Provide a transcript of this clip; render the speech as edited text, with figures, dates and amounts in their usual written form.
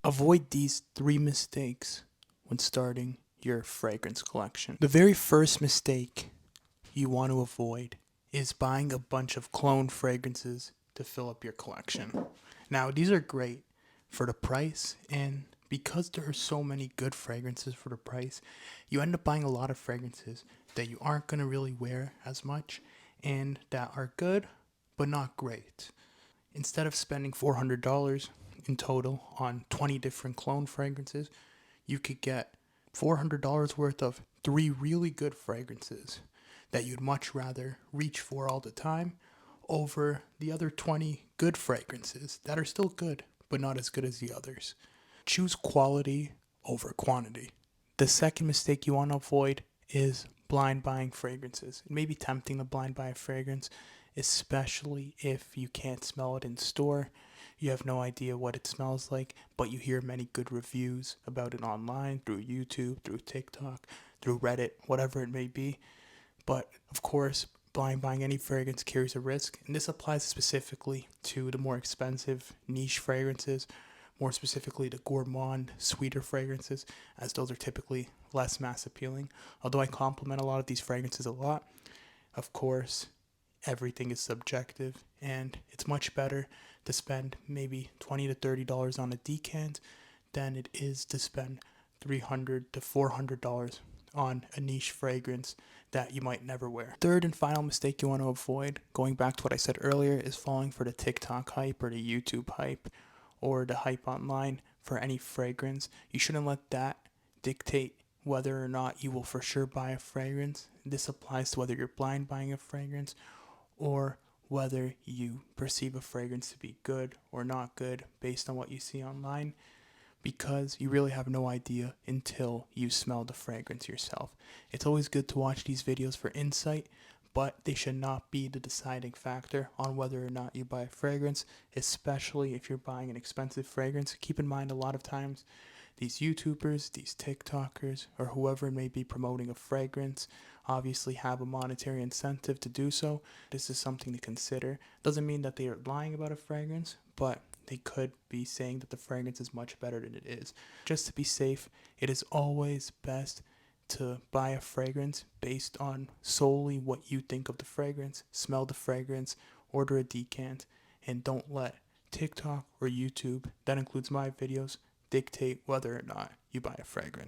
Avoid these 3 mistakes when starting your fragrance collection. The very first mistake you want to avoid is buying a bunch of clone fragrances to fill up your collection. Now, these are great for the price, and because there are so many good fragrances for the price, you end up buying a lot of fragrances that you aren't going to really wear as much and that are good but not great. Instead of spending $400 in total on 20 different clone fragrances, you could get $400 worth of 3 really good fragrances that you'd much rather reach for all the time over the other 20 good fragrances that are still good but not as good as the others. Choose quality over quantity. The second mistake you want to avoid is blind buying fragrances. It may be tempting to blind buy a fragrance, especially if you can't smell it in store. You have no idea what it smells like, but you hear many good reviews about it online, through YouTube, through TikTok, through Reddit, whatever it may be. But of course, blind buying any fragrance carries a risk, and this applies specifically to the more expensive niche fragrances, more specifically the gourmand, sweeter fragrances, as those are typically less mass appealing. Although I compliment a lot of these fragrances a lot, of course, everything is subjective, and it's much better to spend maybe $20 to $30 on a decant than it is to spend $300 to $400 on a niche fragrance that you might never wear. Third and final mistake you want to avoid, going back to what I said earlier, is falling for the TikTok hype or the YouTube hype or the hype online for any fragrance. You shouldn't let that dictate whether or not you will for sure buy a fragrance. This applies to whether you're blind buying a fragrance or whether you perceive a fragrance to be good or not good based on what you see online, because you really have no idea until you smell the fragrance yourself. It's always good to watch these videos for insight, but they should not be the deciding factor on whether or not you buy a fragrance, especially if you're buying an expensive fragrance. Keep in mind, a lot of times these YouTubers, these TikTokers, or whoever may be promoting a fragrance obviously have a monetary incentive to do so. This is something to consider. Doesn't mean that they are lying about a fragrance, but they could be saying that the fragrance is much better than it is. Just to be safe, it is always best to buy a fragrance based on solely what you think of the fragrance, smell the fragrance, order a decant, and don't let TikTok or YouTube, that includes my videos, dictate whether or not you buy a fragrance.